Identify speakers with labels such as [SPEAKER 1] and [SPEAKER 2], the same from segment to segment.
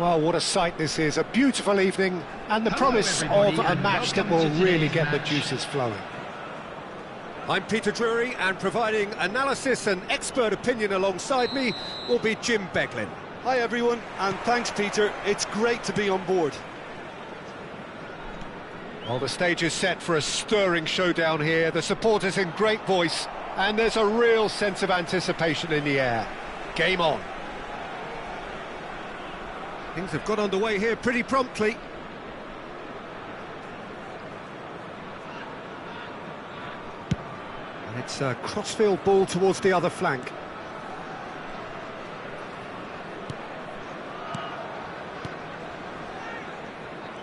[SPEAKER 1] Well, what a sight this is, a beautiful evening and the promise of a match that will really get the juices flowing. I'm Peter Drury, and providing analysis and expert opinion alongside me will be Jim Beglin.
[SPEAKER 2] Hi everyone, and thanks Peter, it's great to be on board.
[SPEAKER 1] Well, the stage is set for a stirring showdown here, the supporters in great voice, and there's a real sense of anticipation in the air. Game on. Things have got underway here pretty promptly. And it's a crossfield ball towards the other flank.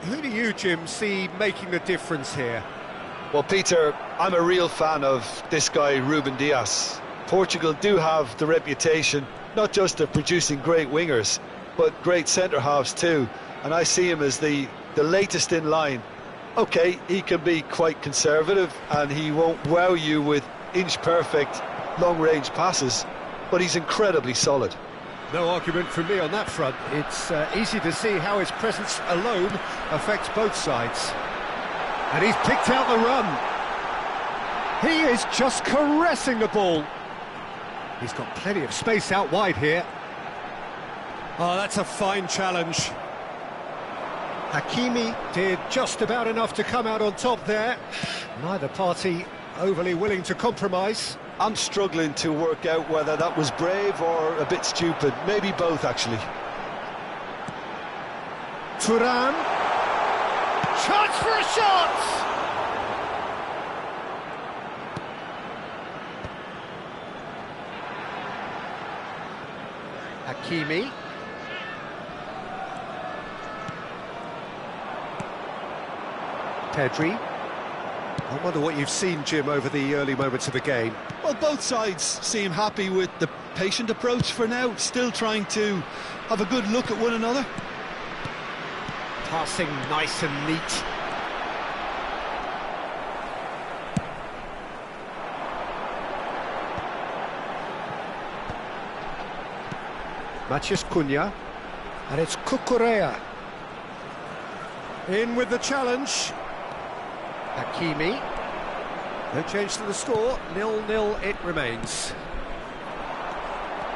[SPEAKER 1] Who do you, Jim, see making the difference here?
[SPEAKER 2] Well, Peter, I'm a real fan of this guy, Ruben Dias. Portugal do have the reputation, not just of producing great wingers, but great centre-halves too, and I see him as the latest in line. OK, he can be quite conservative, and he won't wow you with inch-perfect long-range passes, but he's incredibly solid.
[SPEAKER 1] No argument from me on that front. It's easy to see how his presence alone affects both sides. And he's picked out the run. He is just caressing the ball. He's got plenty of space out wide here. Oh, that's a fine challenge. Hakimi did just about enough to come out on top there. Neither party overly willing to compromise.
[SPEAKER 2] I'm struggling to work out whether that was brave or a bit stupid. Maybe both, actually.
[SPEAKER 1] Thuram. Chance for a shot! Hakimi. Pedri. I wonder what you've seen, Jim, over the early moments of the game.
[SPEAKER 2] Well, both sides seem happy with the patient approach for now, still trying to have a good look at one another.
[SPEAKER 1] Passing nice and neat. Matheus Cunha, and it's Cucurella. In with the challenge. Hakimi. No change to the score, 0-0 it remains.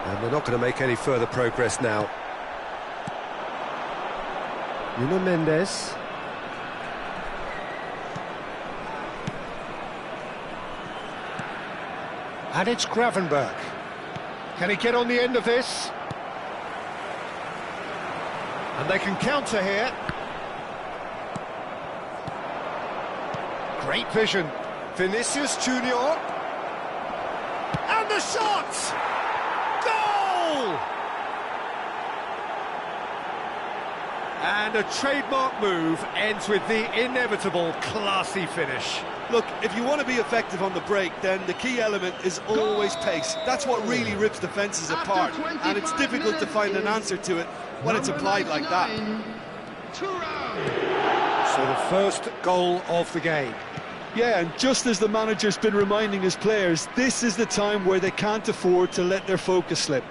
[SPEAKER 1] And they're not going to make any further progress now. Nuno Mendes. And it's Gravenberch. Can he get on the end of this? And they can counter here. Great vision. Vinicius Junior. And the shot! Goal! And a trademark move ends with the inevitable classy finish.
[SPEAKER 2] Look, if you want to be effective on the break, then the key element is always pace. That's what really rips defences apart, and it's difficult to find an answer to it when it's applied like that.
[SPEAKER 1] So the first goal of the game.
[SPEAKER 2] Yeah, and just as the manager's been reminding his players, this is the time where they can't afford to let their focus slip.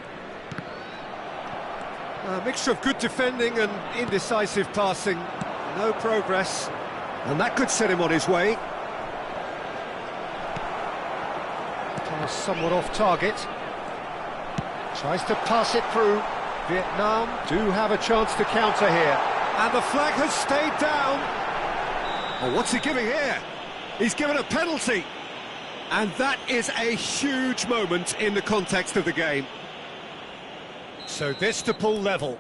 [SPEAKER 1] A mixture of good defending and indecisive passing. No progress. And that could set him on his way. Pass somewhat off target. Tries to pass it through. Vietnam do have a chance to counter here. And the flag has stayed down. Oh, what's he giving here? He's given a penalty. And that is a huge moment in the context of the game. So this to pull level.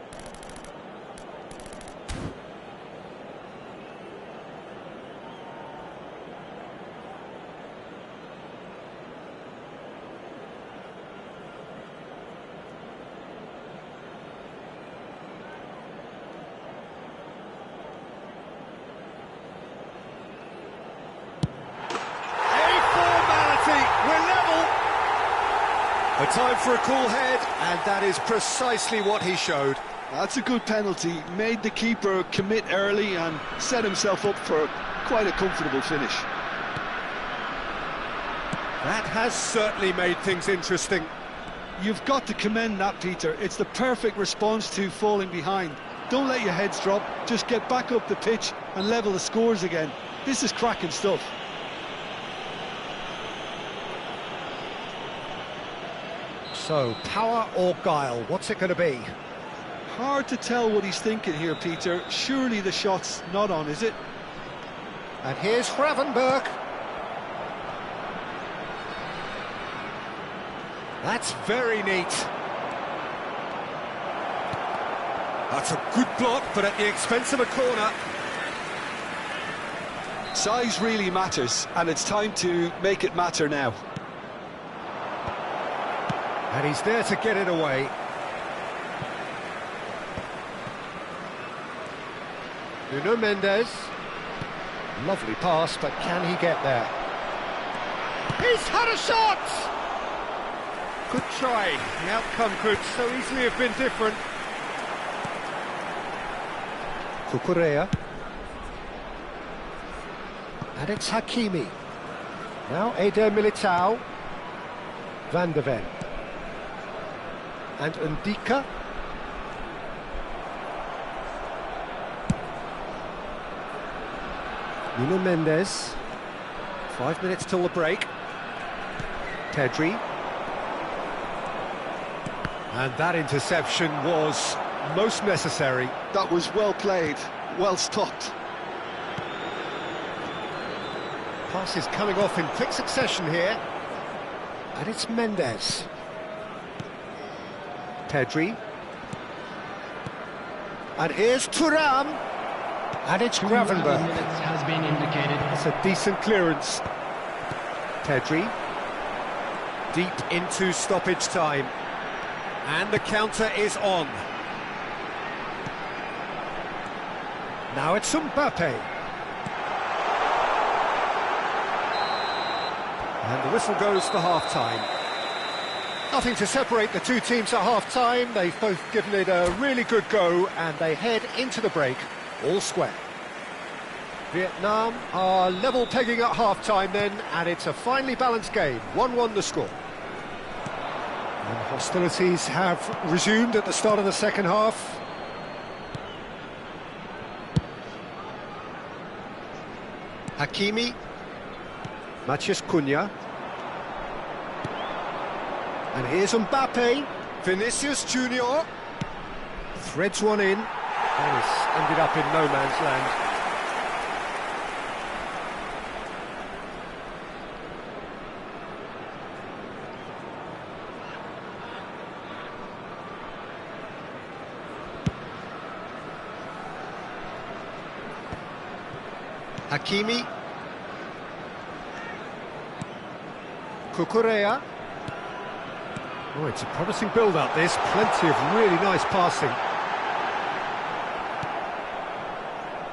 [SPEAKER 1] A time for a cool head, and that is precisely what he showed.
[SPEAKER 2] That's a good penalty. Made the keeper commit early and set himself up for quite a comfortable finish.
[SPEAKER 1] That has certainly made things interesting.
[SPEAKER 2] You've got to commend that, Peter. It's the perfect response to falling behind. Don't let your heads drop. Just get back up the pitch and level the scores again. This is cracking stuff.
[SPEAKER 1] So, power or guile, what's it going to be?
[SPEAKER 2] Hard to tell what he's thinking here, Peter. Surely the shot's not on, is it?
[SPEAKER 1] And here's Gravenberch. That's very neat. That's a good block, but at the expense of a corner.
[SPEAKER 2] Size really matters, and it's time to make it matter now.
[SPEAKER 1] And he's there to get it away. Nuno Mendes. Lovely pass, but can he get there? He's had a shot! Good try. The outcome could so easily have been different. Cucurella. And it's Hakimi. Now Eder Militao. Van de Ven. And Ndika. Nuno Mendes. 5 minutes till the break. Pedri. And that interception was most necessary.
[SPEAKER 2] That was well played, well stopped.
[SPEAKER 1] Passes coming off in quick succession here. And it's Mendes. Pedri. And here's Thuram. And it's Gravenberch.
[SPEAKER 3] Has been indicated.
[SPEAKER 1] That's a decent clearance. Pedri. Deep into stoppage time. And the counter is on. Now it's Mbappe. And the whistle goes for half-time. Nothing to separate the two teams at half-time. They've both given it a really good go, and they head into the break all square. Vietnam are level pegging at half-time then, and it's a finely balanced game. 1-1 the score. And hostilities have resumed at the start of the second half. Hakimi. Matheus Cunha. And here's Mbappe. Vinicius Junior. Threads one in. And it's ended up in no man's land. Hakimi. Cucurella. Oh, it's a promising build-up, this. Plenty of really nice passing.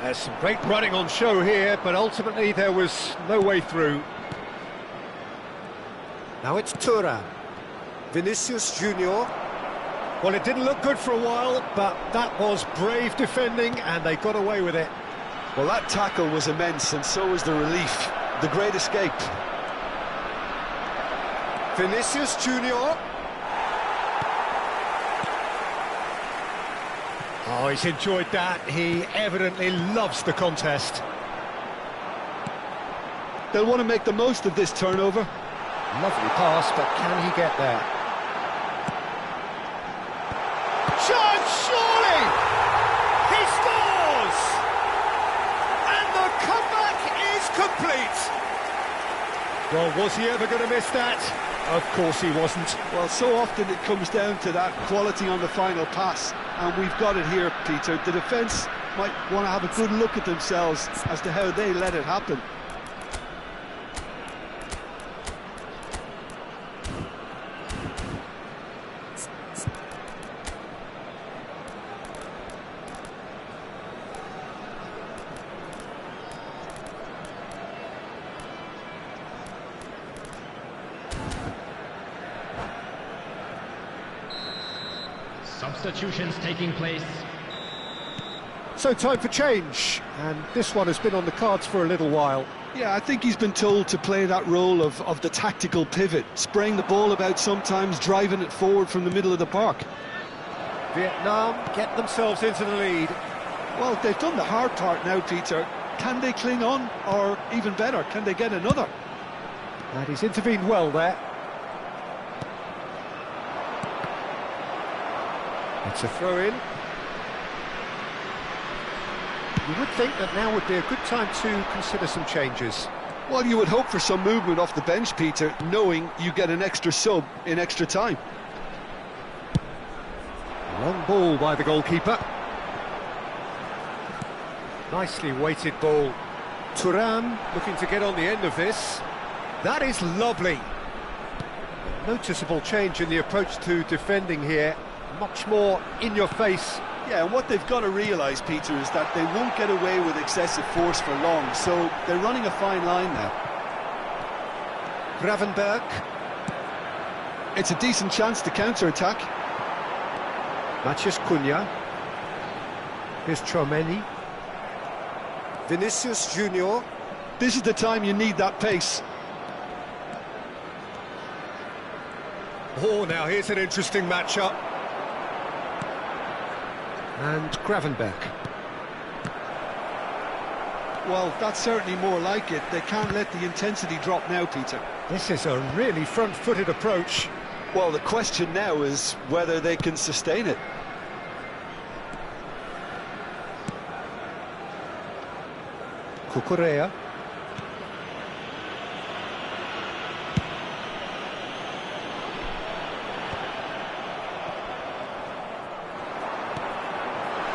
[SPEAKER 1] There's some great running on show here, but ultimately there was no way through. Now it's Thuram. Vinicius Junior. Well, it didn't look good for a while, but that was brave defending, and they got away with it.
[SPEAKER 2] Well, that tackle was immense, and so was the relief. The great escape.
[SPEAKER 1] Vinicius Junior. Oh, he's enjoyed that. He evidently loves the contest.
[SPEAKER 2] They'll want to make the most of this turnover.
[SPEAKER 1] Lovely pass, but can he get there? Chance, surely! He scores! And the comeback is complete! Well, was he ever going to miss that? Of course he wasn't.
[SPEAKER 2] Well, so often it comes down to that quality on the final pass, and we've got it here, Peter. The defence might want to have a good look at themselves as to how they let it happen.
[SPEAKER 3] Substitutions taking place.
[SPEAKER 1] So time for change, and this one has been on the cards for a little while.
[SPEAKER 2] Yeah, I think he's been told to play that role of the tactical pivot, spraying the ball about sometimes, driving it forward from the middle of the park.
[SPEAKER 1] Vietnam get themselves into the lead.
[SPEAKER 2] Well, they've done the hard part now, Peter. Can they cling on, or even better, can they get another?
[SPEAKER 1] And he's intervened well there. It's a throw-in. You would think that now would be a good time to consider some changes.
[SPEAKER 2] Well, you would hope for some movement off the bench, Peter, knowing you get an extra sub in extra time.
[SPEAKER 1] Long ball by the goalkeeper. Nicely weighted ball. Thuram looking to get on the end of this. That is lovely. A noticeable change in the approach to defending here. Much more in your face.
[SPEAKER 2] Yeah, and what they've got to realise, Peter, is that they won't get away with excessive force for long, so they're running a fine line now.
[SPEAKER 1] Gravenberg.
[SPEAKER 2] It's a decent chance to counter-attack.
[SPEAKER 1] Matheus Cunha. Here's Tchouaméni. Vinicius Junior.
[SPEAKER 2] This is the time you need that pace.
[SPEAKER 1] Oh, now here's an interesting matchup. And Gravenberg.
[SPEAKER 2] Well, that's certainly more like it. They can't let the intensity drop now, Peter.
[SPEAKER 1] This is a really front-footed approach.
[SPEAKER 2] Well, the question now is whether they can sustain it.
[SPEAKER 1] Cucurella.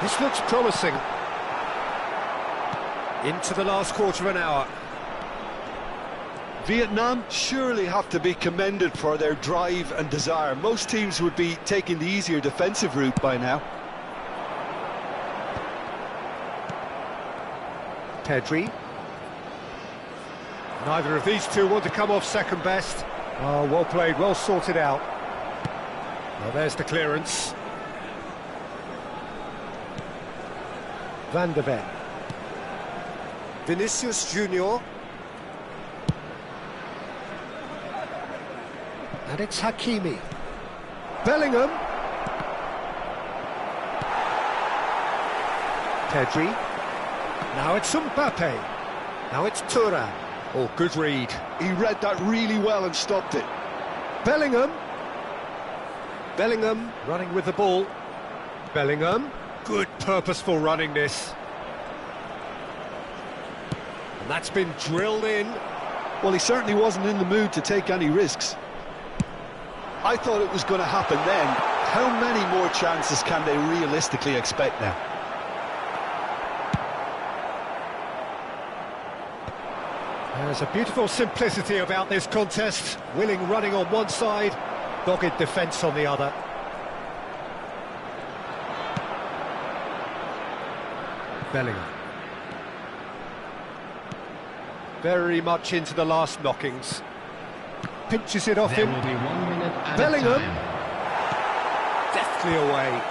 [SPEAKER 1] This looks promising. Into the last quarter of an hour.
[SPEAKER 2] Vietnam surely have to be commended for their drive and desire. Most teams would be taking the easier defensive route by now.
[SPEAKER 1] Pedri. Neither of these two want to come off second best. Oh, well played, well sorted out. Well, there's the clearance. Van de Ven. Vinicius Junior. And it's Hakimi. Bellingham. Pedri. Now it's Mbappe. Now it's Thuram. Oh, good read.
[SPEAKER 2] He read that really well and stopped it.
[SPEAKER 1] Bellingham. Bellingham running with the ball. Bellingham. Good purposeful running this. And that's been drilled in.
[SPEAKER 2] Well, he certainly wasn't in the mood to take any risks. I thought it was going to happen then. How many more chances can they realistically expect now?
[SPEAKER 1] There's a beautiful simplicity about this contest. Willing running on one side, dogged defence on the other. Bellingham. Very much into the last knockings. Pinches it off
[SPEAKER 3] There
[SPEAKER 1] him.
[SPEAKER 3] will be 1 minute at
[SPEAKER 1] Bellingham.
[SPEAKER 3] a time.
[SPEAKER 1] Deftly away.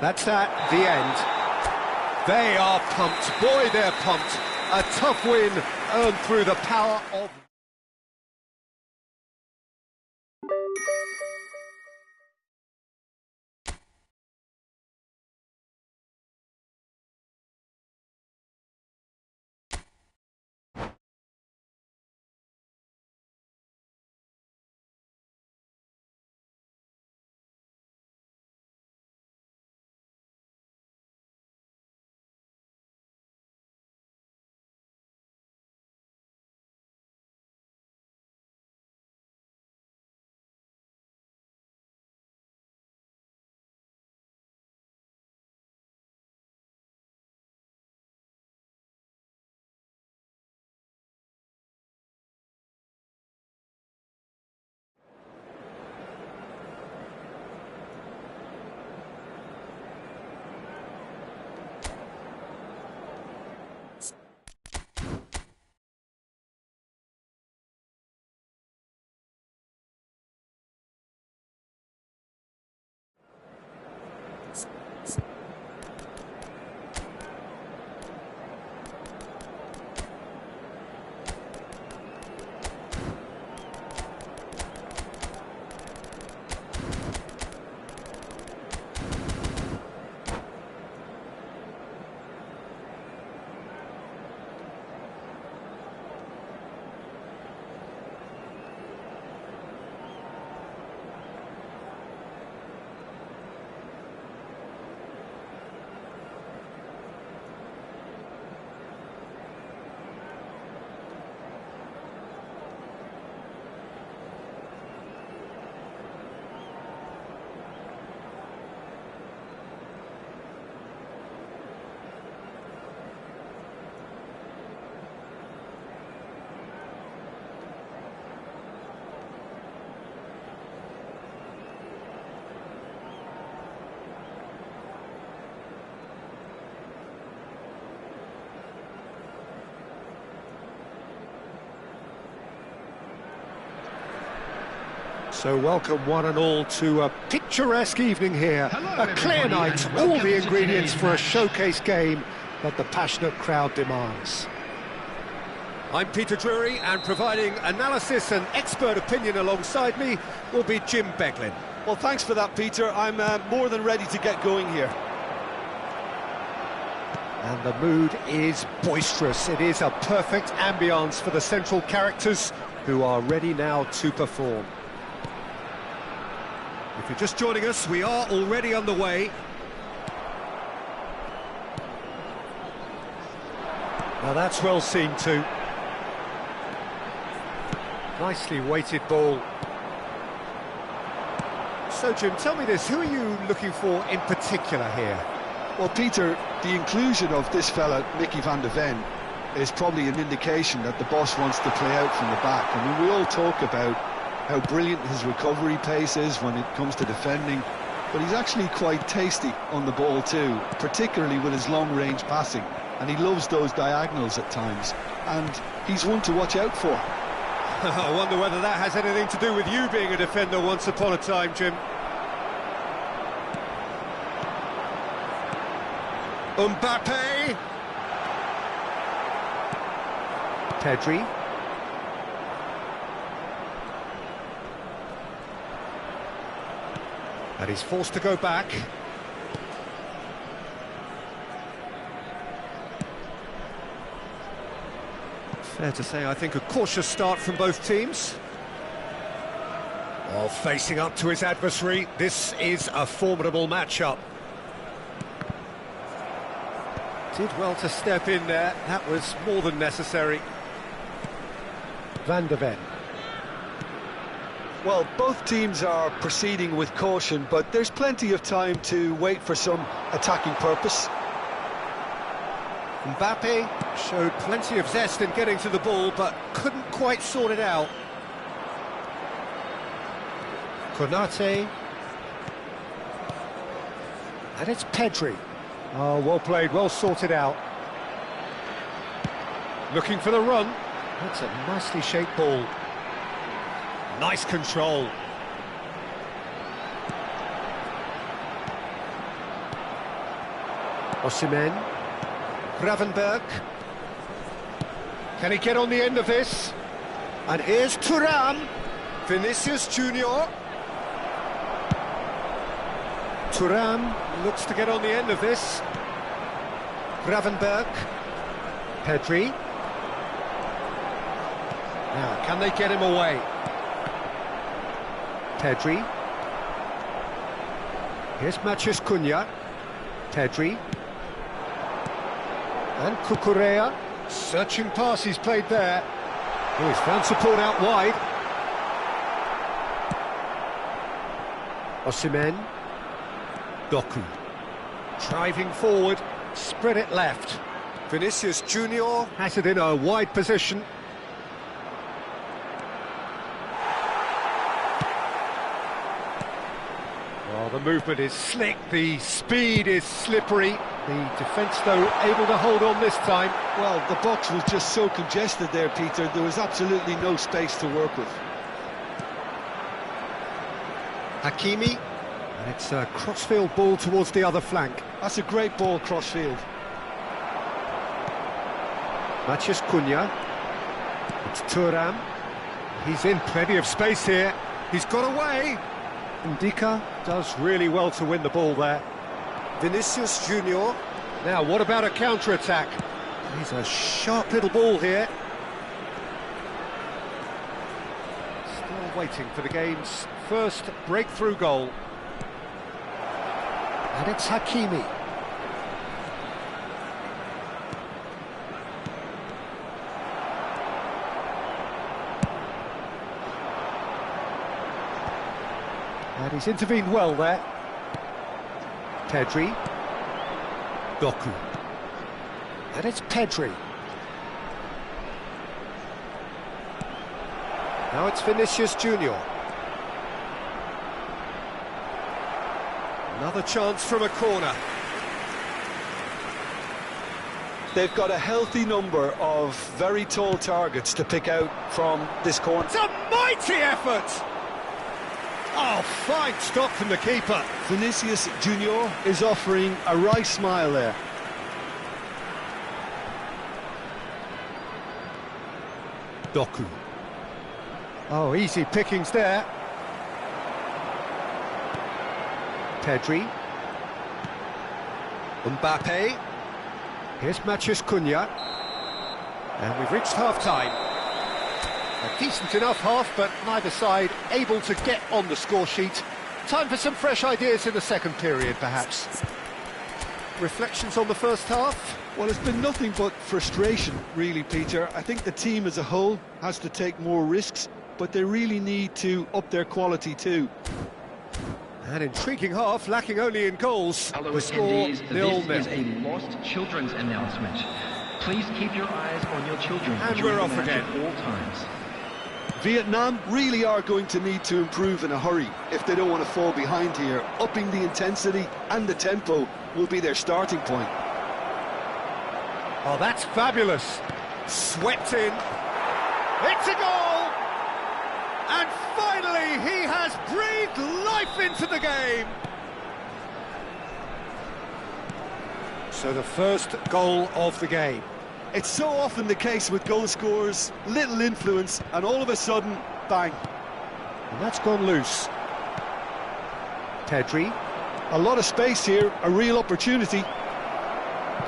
[SPEAKER 1] That's that, the end. They are pumped. Boy, they're pumped. A tough win earned through the power of... So welcome one and all to a picturesque evening here.
[SPEAKER 3] Hello,
[SPEAKER 1] A clear
[SPEAKER 3] everybody,
[SPEAKER 1] night,
[SPEAKER 3] and
[SPEAKER 1] all
[SPEAKER 3] welcome
[SPEAKER 1] the
[SPEAKER 3] to
[SPEAKER 1] ingredients
[SPEAKER 3] today's
[SPEAKER 1] for a
[SPEAKER 3] match.
[SPEAKER 1] showcase game that the passionate crowd demands. I'm Peter Drury, and providing analysis and expert opinion alongside me will be Jim Beglin.
[SPEAKER 2] Well, thanks for that, Peter. I'm more than ready to get going here.
[SPEAKER 1] And the mood is boisterous. It is a perfect ambience for the central characters who are ready now to perform. If you're just joining us, we are already underway. Now that's well seen too. Nicely weighted ball. So Jim, tell me this, who are you looking for in particular here?
[SPEAKER 2] Well, Peter, the inclusion of this fella, Mickey van de Ven, is probably an indication that the boss wants to play out from the back. I mean, we all talk about how brilliant his recovery pace is when it comes to defending, but he's actually quite tasty on the ball too, particularly with his long-range passing, and he loves those diagonals at times, and he's one to watch out for.
[SPEAKER 1] I wonder whether that has anything to do with you being a defender once upon a time, Jim. Mbappe. Pedri. And he's forced to go back. Fair to say, I think, a cautious start from both teams. While facing up to his adversary, this is a formidable matchup. Did well to step in there, that was more than necessary. Van de Ven.
[SPEAKER 2] Well, both teams are proceeding with caution, but there's plenty of time to wait for some attacking purpose.
[SPEAKER 1] Mbappe showed plenty of zest in getting to the ball, but couldn't quite sort it out. Konate. And it's Pedri. Oh, well played, well sorted out. Looking for the run. That's a nicely shaped ball. Nice control. Osimhen. Gravenberg. Can he get on the end of this? And here's Thuram. Vinicius Junior. Thuram looks to get on the end of this. Gravenberg. Pedri. Now, can they get him away? Pedri. Here's Matheus Cunha. Pedri. And Cucurella. Searching pass he's played there. Oh, he's found support out wide. Osimhen. Doku. Driving forward. Spread it left. Vinicius Junior has it in a wide position. Well, the movement is slick, the speed is slippery. The defence, though, able to hold on this time.
[SPEAKER 2] Well, the box was just so congested there, Peter. There was absolutely no space to work with.
[SPEAKER 1] Hakimi. And it's a crossfield ball towards the other flank.
[SPEAKER 2] That's a great ball crossfield.
[SPEAKER 1] Matheus Cunha. It's Thuram. He's in plenty of space here. He's got away. Ndika does really well to win the ball there. Vinicius Junior. Now, what about a counter-attack? He's a sharp little ball here. Still waiting for the game's first breakthrough goal. And it's Hakimi. And he's intervened well there. Pedri. Doku. And it's Pedri. Now it's Vinicius Junior. Another chance from a corner.
[SPEAKER 2] They've got a healthy number of very tall targets to pick out from this corner.
[SPEAKER 1] It's a mighty effort! Oh, fine stop from the keeper.
[SPEAKER 2] Vinicius Junior is offering a wry smile there.
[SPEAKER 1] Doku. Oh, easy pickings there. Pedri. Mbappe. Here's Matheus Cunha. And we've reached half-time. A decent enough half, but neither side able to get on the score sheet. Time for some fresh ideas in the second period, perhaps. Reflections on the first half?
[SPEAKER 2] Well, it's been nothing but frustration, really, Peter. I think the team as a whole has to take more risks, but they really need to up their quality too.
[SPEAKER 1] An intriguing half, lacking only in goals.
[SPEAKER 3] Hello,
[SPEAKER 1] The score
[SPEAKER 3] attendees.
[SPEAKER 1] 0-0.
[SPEAKER 3] This is a lost children's announcement. Please keep your eyes on your children
[SPEAKER 1] And
[SPEAKER 3] during
[SPEAKER 1] we're
[SPEAKER 3] the
[SPEAKER 1] off
[SPEAKER 3] match
[SPEAKER 1] again.
[SPEAKER 3] at all times.
[SPEAKER 2] Vietnam really are going to need to improve in a hurry if they don't want to fall behind here. Upping the intensity and the tempo will be their starting point.
[SPEAKER 1] Oh, that's fabulous. Swept in. It's a goal! And finally, he has breathed life into the game. So the first goal of the game.
[SPEAKER 2] It's so often the case with goal scorers, little influence, and all of a sudden, bang.
[SPEAKER 1] And that's gone loose. Pedri.
[SPEAKER 2] A lot of space here, a real opportunity.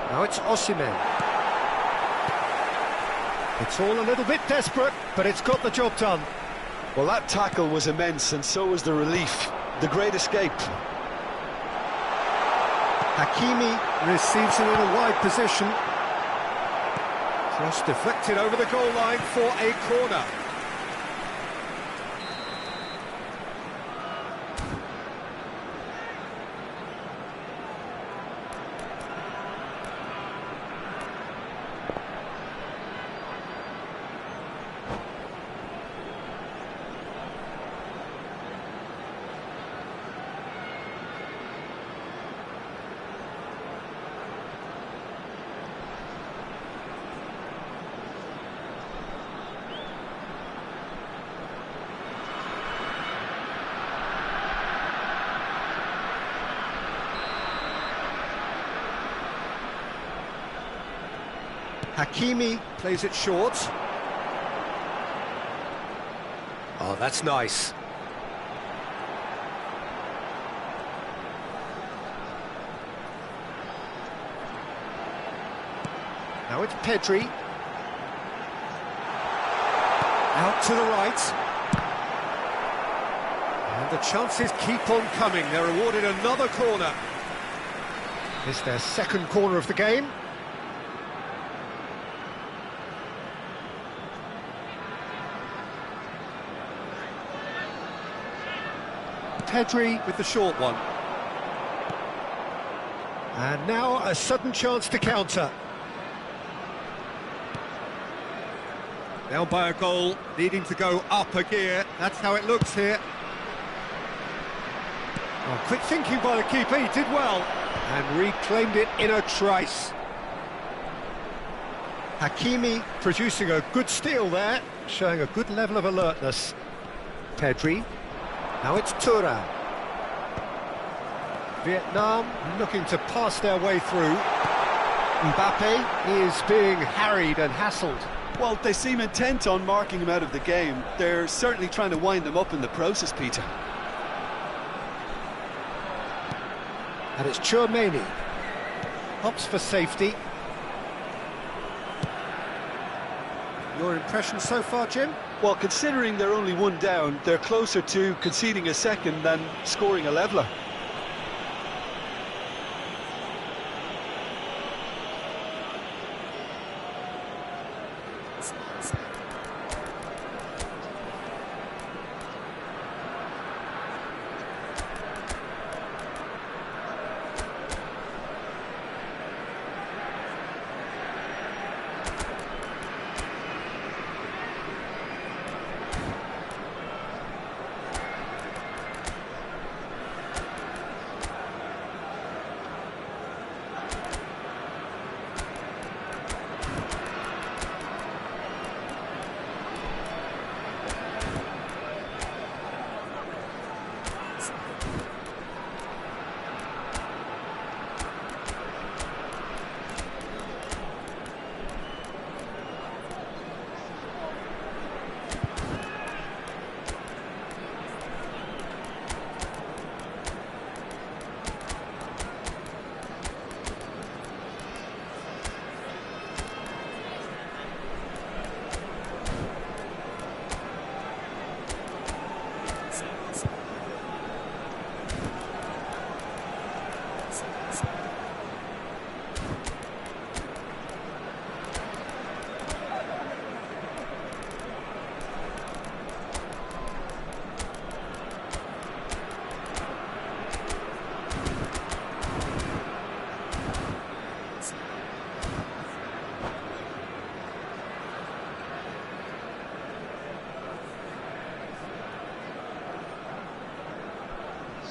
[SPEAKER 1] Now it's Osimhen. It's all a little bit desperate, but it's got the job done.
[SPEAKER 2] Well, that tackle was immense, and so was the relief. The great escape.
[SPEAKER 1] Hakimi receives it in a wide position. Cross deflected over the goal line for a corner. Hakimi plays it short. Oh, that's nice. Now it's Pedri. Out to the right. And the chances keep on coming. They're awarded another corner. It's their second corner of the game. Pedri with the short one. And now a sudden chance to counter. Now by a goal, needing to go up a gear. That's how it looks here. Oh, quick thinking by the keeper, he did well. And reclaimed it in a trice. Hakimi producing a good steal there, showing a good level of alertness. Pedri. Now it's Thuram. Vietnam looking to pass their way through. Mbappe is being harried and hassled.
[SPEAKER 2] Well, they seem intent on marking him out of the game. They're certainly trying to wind him up in the process, Peter.
[SPEAKER 1] And it's Tchouaméni. Hops for safety. Your impression so far, Jim?
[SPEAKER 2] Well, considering they're only one down, they're closer to conceding a second than scoring a leveller.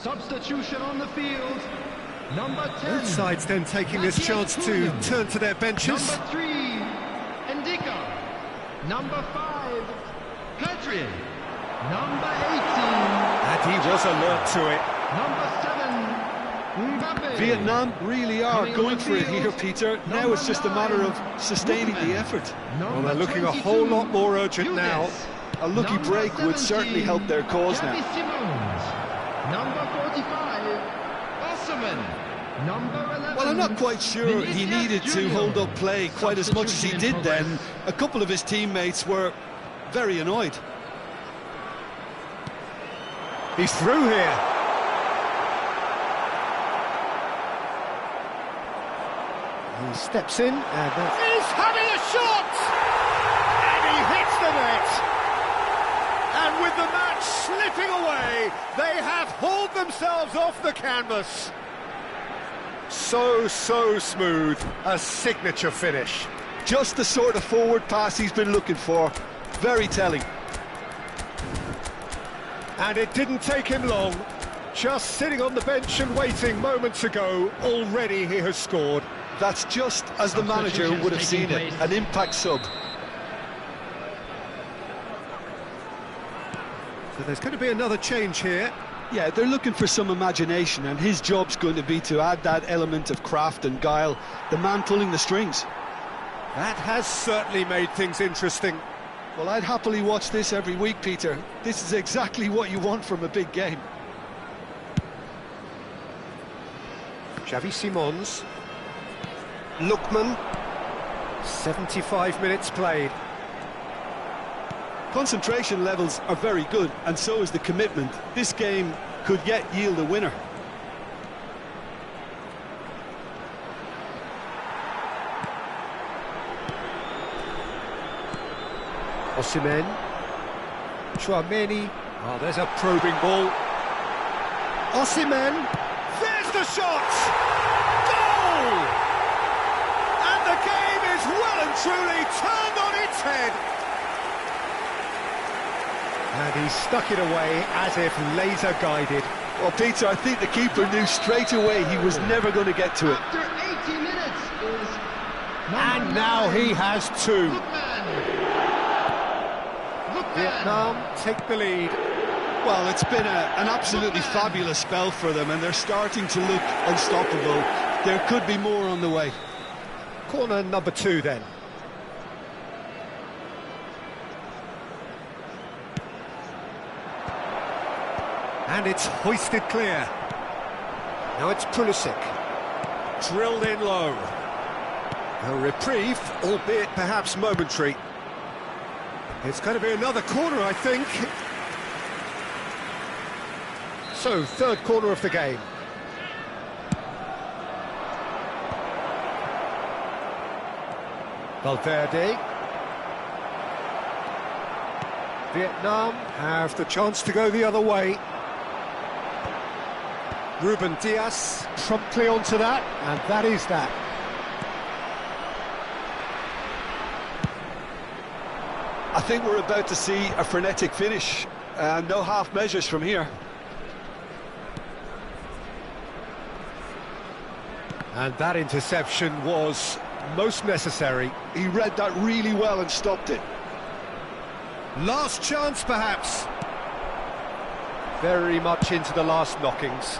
[SPEAKER 3] Substitution on the field. Number 10.
[SPEAKER 1] Both sides then taking this chance to turn to their benches.
[SPEAKER 3] Number 3, Ndicka. Number 5, Petri. Number 18.
[SPEAKER 1] And he was alert to it.
[SPEAKER 3] Number 7, Mbappe.
[SPEAKER 2] Vietnam really are
[SPEAKER 3] Coming
[SPEAKER 2] going
[SPEAKER 3] on the
[SPEAKER 2] for it
[SPEAKER 3] field.
[SPEAKER 2] here, Peter. Now
[SPEAKER 3] Number
[SPEAKER 2] it's just a matter of
[SPEAKER 3] 9,
[SPEAKER 2] sustaining the
[SPEAKER 3] Lookman.
[SPEAKER 2] effort.
[SPEAKER 1] Well, they're looking a whole lot more urgent now.
[SPEAKER 2] A lucky break would certainly help their cause now.
[SPEAKER 3] Number 45, Osman. Number 11.
[SPEAKER 2] Well, I'm not quite sure he
[SPEAKER 3] Vinicius
[SPEAKER 2] needed to
[SPEAKER 3] Junior.
[SPEAKER 2] hold up play quite as much as he
[SPEAKER 3] Substitution in
[SPEAKER 2] did then.
[SPEAKER 3] progress.
[SPEAKER 2] A couple of his teammates were very annoyed.
[SPEAKER 1] He's through here. He steps in and he's having a shot! And he hits the net! And with the match slipping away, they have hauled themselves off the canvas. So smooth, a signature finish.
[SPEAKER 2] Just the sort of forward pass he's been looking for. Very telling.
[SPEAKER 1] And it didn't take him long. Just sitting on the bench and waiting moments ago, already he has scored.
[SPEAKER 2] That's just as the manager
[SPEAKER 3] Substitutions
[SPEAKER 2] would have seen
[SPEAKER 3] taking
[SPEAKER 2] it,
[SPEAKER 3] place.
[SPEAKER 2] an impact sub.
[SPEAKER 1] So there's going to be another change here.
[SPEAKER 2] Yeah, they're looking for some imagination, and his job's going to be to add that element of craft and guile, the man pulling the strings.
[SPEAKER 1] That has certainly made things interesting.
[SPEAKER 2] Well, I'd happily watch this every week, Peter. This is exactly what you want from a big game.
[SPEAKER 1] Xavi Simons. Lookman. 75 minutes played.
[SPEAKER 2] Concentration levels are very good, and so is the commitment. This game could yet yield a winner.
[SPEAKER 1] Osimhen. Tchouameni. Oh, there's a probing ball. Osimhen. There's the shot! Goal! And the game is well and truly turned on its head. And he stuck it away as if laser guided.
[SPEAKER 2] Well, Peter, I think the keeper knew straight away he was never going to get to it.
[SPEAKER 3] After 80 minutes is
[SPEAKER 1] And now he has two.
[SPEAKER 3] Lookman.
[SPEAKER 1] Vietnam take the lead.
[SPEAKER 2] Well, it's been an absolutely fabulous spell for them, and they're starting to look unstoppable. There could be more on the way.
[SPEAKER 1] Corner number 2 then. And it's hoisted clear. Now it's Pulisic. Drilled in low. A reprieve, albeit perhaps momentary. It's going to be another corner, I think. So, third corner of the game. Valverde. Vietnam have the chance to go the other way. Ruben Dias promptly onto that, and that is that.
[SPEAKER 2] I think we're about to see a frenetic finish, and no half measures from here.
[SPEAKER 1] And that interception was most necessary.
[SPEAKER 2] He read that really well and stopped it.
[SPEAKER 1] Last chance, perhaps. Very much into the last knockings.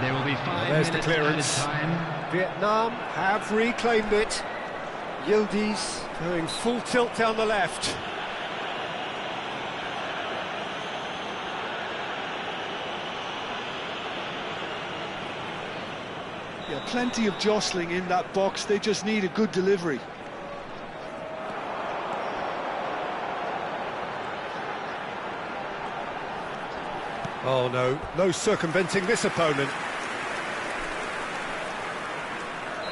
[SPEAKER 3] There will be 5
[SPEAKER 1] there's the
[SPEAKER 3] minutes
[SPEAKER 1] clearance.
[SPEAKER 3] added time.
[SPEAKER 1] Vietnam have reclaimed it. Yildiz going full tilt down the left.
[SPEAKER 2] Yeah, plenty of jostling in that box. They just need a good delivery.
[SPEAKER 1] Oh no, no circumventing this opponent.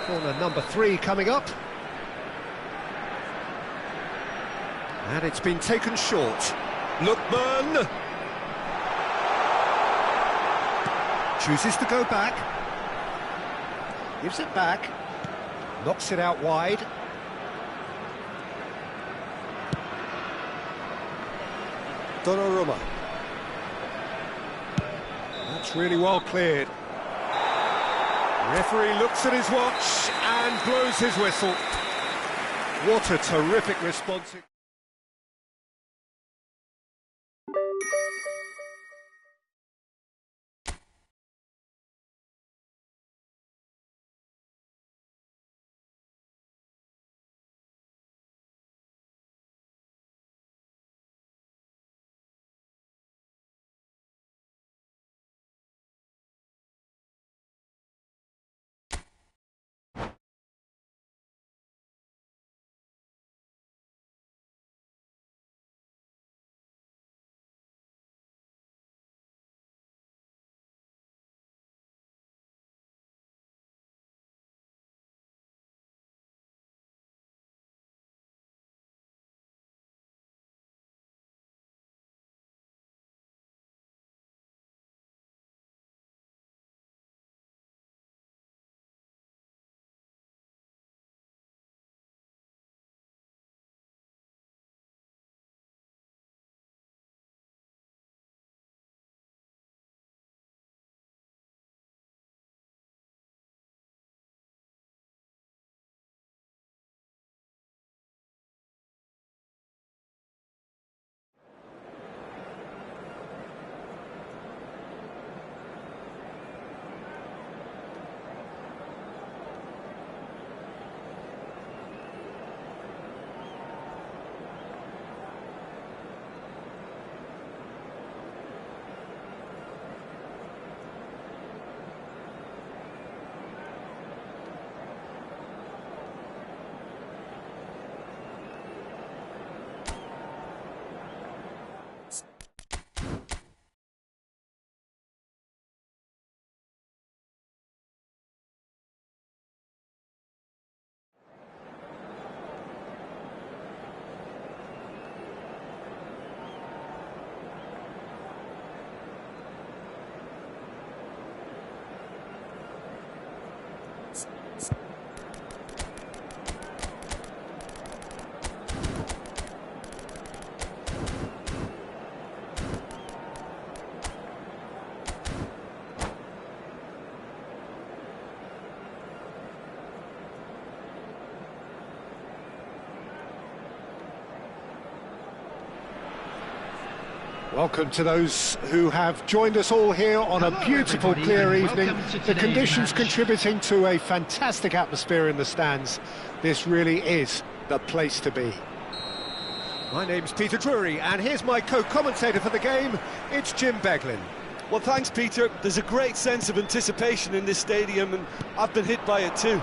[SPEAKER 1] Corner number 3 coming up. And it's been taken short. Lookman! Chooses to go back. Gives it back. Knocks it out wide. That's really well cleared. Referee looks at his watch and blows his whistle. What a terrific response. Welcome to those who have joined us all here on a beautiful, clear evening. The conditions contributing to a fantastic atmosphere in the stands. This really is the place to be. My name's Peter Drury, and here's my co-commentator for the game. It's Jim Beglin.
[SPEAKER 2] Well, thanks, Peter. There's a great sense of anticipation in this stadium, and I've been hit by it too.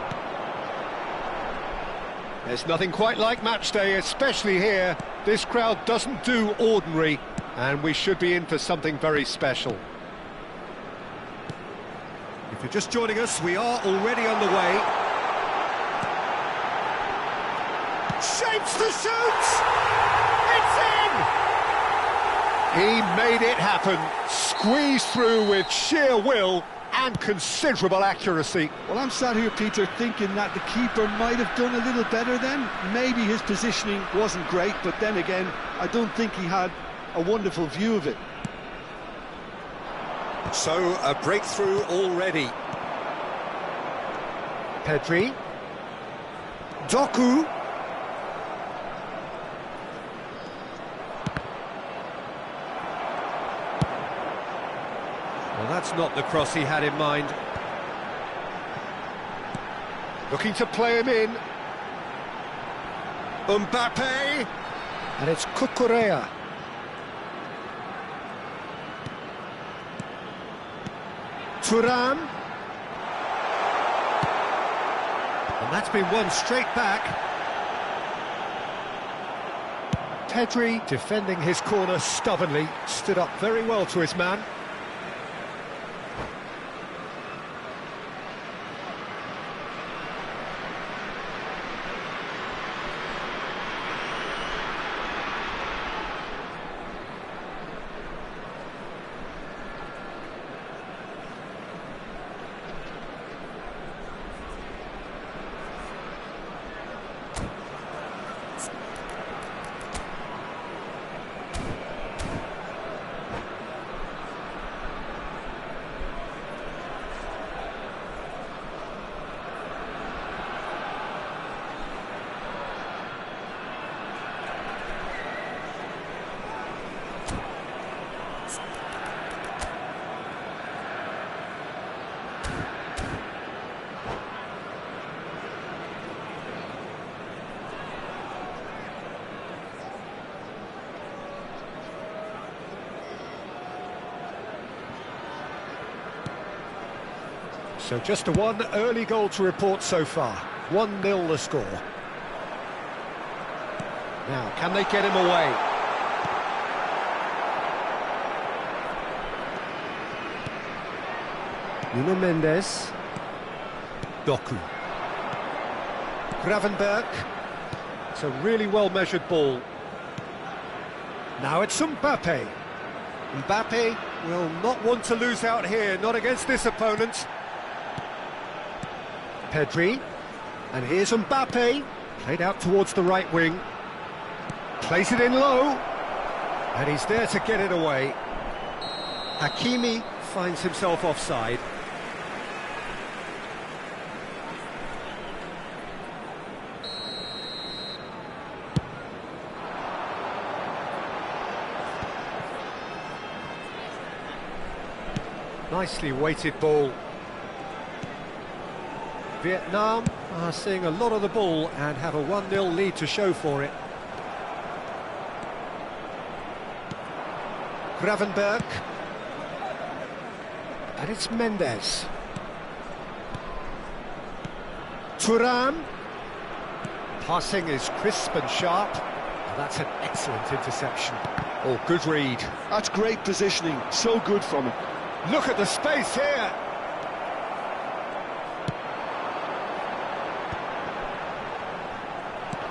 [SPEAKER 1] There's nothing quite like match day, especially here. This crowd doesn't do ordinary, and we should be in for something very special. If you're just joining us, we are already on the way. Shapes to shoot! It's in! He made it happen, squeezed through with sheer will and considerable accuracy.
[SPEAKER 2] Well, I'm sat here, Peter, thinking that the keeper might have done a little better then. Maybe his positioning wasn't great, but then again, I don't think he had a wonderful view of it.
[SPEAKER 1] So, a breakthrough already. Pedri. Doku. Well, that's not the cross he had in mind. Looking to play him in. Mbappe. And it's Cucurella. Thuram. And that's been won straight back. Pedri, defending his corner stubbornly, stood up very well to his man. So just a one early goal to report so far. 1-0 the score. Now, can they get him away? Nuno Mendes. Doku. Gravenberch. It's a really well-measured ball. Now it's Mbappe. Mbappe will not want to lose out here, not against this opponent. Pedri. And here's Mbappe. Played out towards the right wing. Plays it in low. And he's there to get it away. Hakimi finds himself offside. Nicely weighted ball. Vietnam are seeing a lot of the ball and have a 1-0 lead to show for it. Gravenberch. And it's Mendes. Thuram. Passing is crisp and sharp. That's an excellent interception. Oh, good read.
[SPEAKER 2] That's great positioning, so good from him.
[SPEAKER 1] Look at the space here.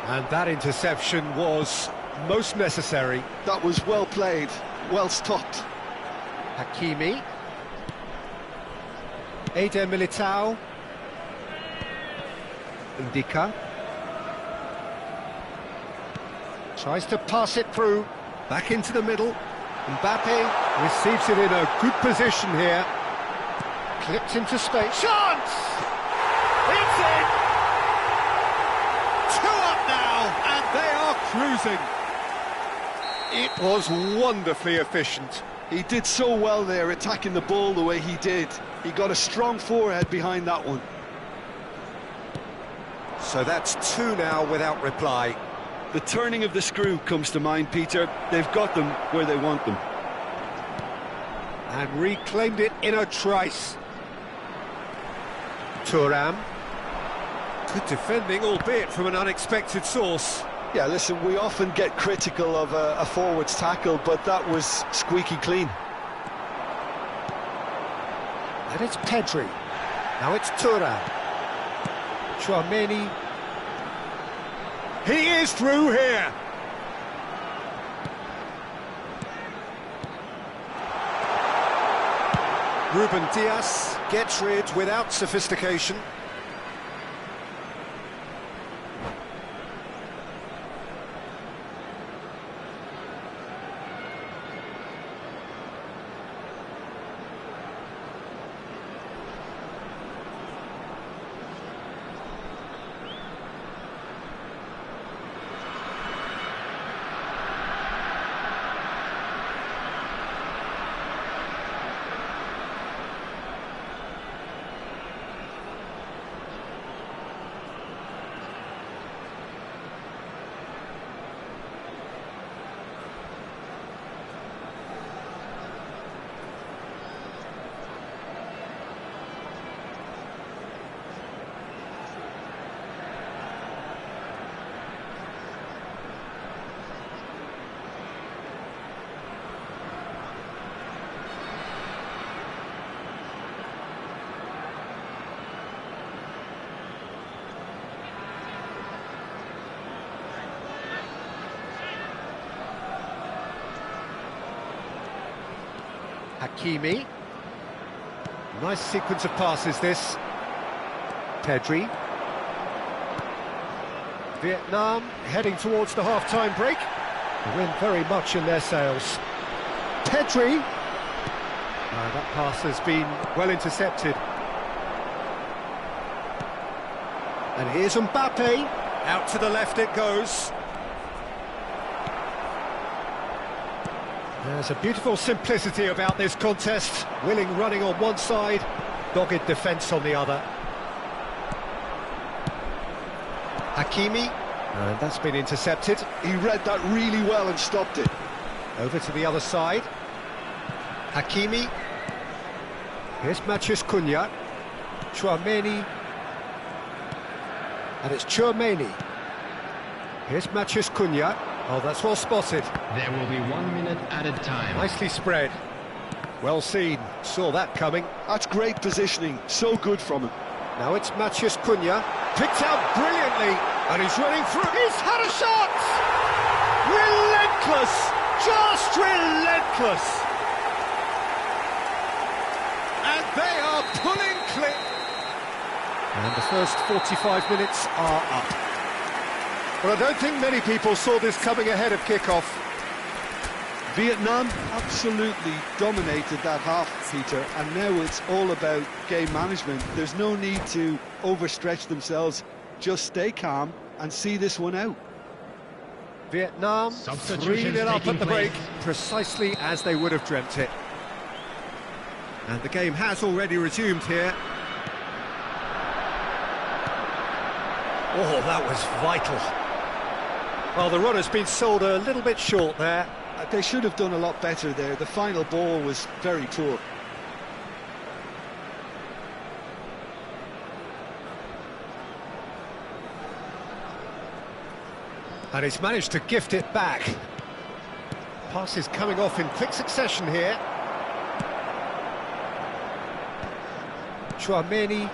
[SPEAKER 1] And that interception was most necessary.
[SPEAKER 2] That was well played, well stopped.
[SPEAKER 1] Hakimi. Eder Militao. Ndika. Tries to pass it through. Back into the middle. Mbappe receives it in a good position here. Clipped into space. Chance! It's in! 2 up now, and they are cruising. It was wonderfully efficient.
[SPEAKER 2] He did so well there, attacking the ball the way he did. He got a strong forehead behind that one.
[SPEAKER 1] So that's 2 now without reply.
[SPEAKER 2] The turning of the screw comes to mind, Peter. They've got them where they want them.
[SPEAKER 1] And reclaimed it in a trice. Thuram. Good defending, albeit from an unexpected source.
[SPEAKER 2] Yeah, listen, we often get critical of a forward's tackle, but that was squeaky clean.
[SPEAKER 1] And it's Pedri. Now it's Thuram. Tchouaméni. He is through here. Ruben Dias gets rid without sophistication. Hakimi. Nice sequence of passes this. Pedri. Vietnam heading towards the half-time break. The wind very much in their sails. Pedri. That pass has been well intercepted. And here's Mbappe. Out to the left it goes. There's a beautiful simplicity about this contest. Willing running on one side, dogged defence on the other. Hakimi, and that's been intercepted.
[SPEAKER 2] He read that really well and stopped it.
[SPEAKER 1] Over to the other side. Hakimi. Here's Matheus Cunha. Chouameni. And it's Chouameni. Here's Matheus Cunha. Oh, that's well spotted.
[SPEAKER 3] There will be 1 minute added time.
[SPEAKER 1] Nicely spread. Well seen. Saw that coming.
[SPEAKER 2] That's great positioning, so good from him.
[SPEAKER 1] Now it's Matheus Cunha. Picked out brilliantly. And he's running through. He's had a shot! Relentless! Just relentless! And they are pulling clear. And the first 45 minutes are up. Well, I don't think many people saw this coming ahead of kickoff.
[SPEAKER 2] Vietnam absolutely dominated that half, Peter, and now it's all about game management. There's no need to overstretch themselves. Just stay calm and see this one out.
[SPEAKER 1] Vietnam 3-0 up at the break, precisely as they would have dreamt it. And the game has already resumed here. Oh, that was vital. Well, the run has been sold a little bit short there.
[SPEAKER 2] They should have done a lot better there. The final ball was very poor.
[SPEAKER 1] And he's managed to gift it back. Passes coming off in quick succession here. Chouameni.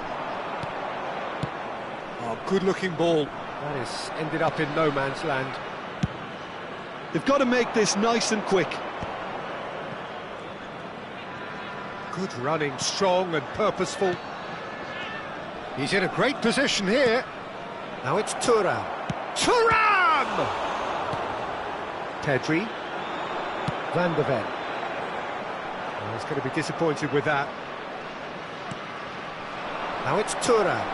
[SPEAKER 1] Oh, good-looking ball. That is ended up in no man's land.
[SPEAKER 2] They've got to make this nice and quick.
[SPEAKER 1] Good running, strong and purposeful. He's in a great position here. Now it's Thuram. Thuram! Pedri. Van de Ven. Oh, he's going to be disappointed with that. Now it's Thuram.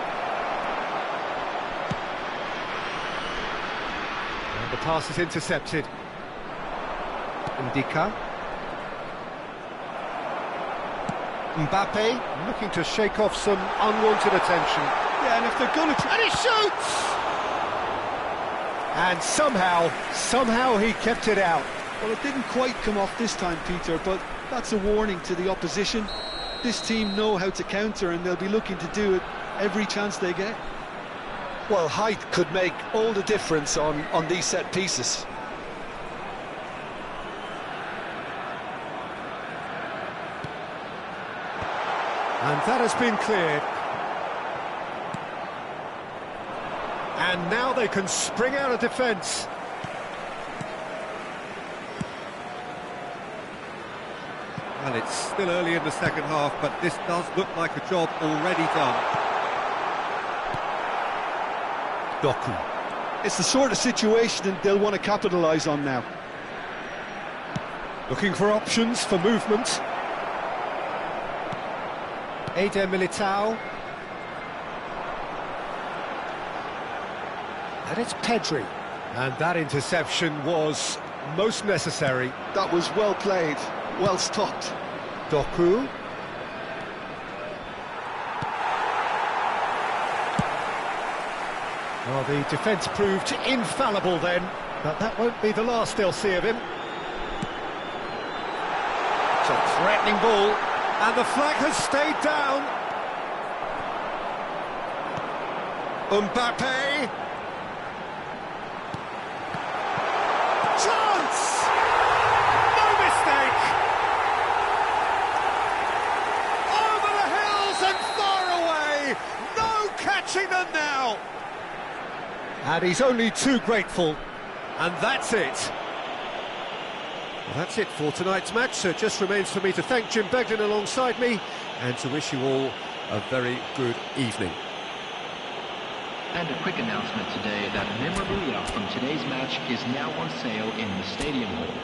[SPEAKER 1] And the pass is intercepted. Ndika. Mbappe looking to shake off some unwanted attention.
[SPEAKER 2] Yeah, and if they're going to...
[SPEAKER 1] And he shoots! And somehow he kept it out.
[SPEAKER 2] Well, it didn't quite come off this time, Peter, but that's a warning to the opposition. This team know how to counter, and they'll be looking to do it every chance they get.
[SPEAKER 4] Well, height could make all the difference on these set pieces.
[SPEAKER 1] And that has been cleared. And now they can spring out of defence. Well, it's still early in the second half, but this does look like a job already done. Doku.
[SPEAKER 2] It's the sort of situation that they'll want to capitalise on now.
[SPEAKER 1] Looking for options for movement. Eder Militao. And it's Pedri. And that interception was most necessary.
[SPEAKER 2] That was well played, well stopped.
[SPEAKER 1] Doku. Well, the defence proved infallible then, but that won't be the last they'll see of him. It's a threatening ball, and the flag has stayed down. Mbappe. Chance! No mistake! Over the hills and far away! No catching them now! And he's only too grateful, and that's it. Well, that's it for tonight's match, so it just remains for me to thank Jim Beglin alongside me, and to wish you all a very good evening.
[SPEAKER 3] And a quick announcement today that memorabilia from today's match is now on sale in the Stadium Hall.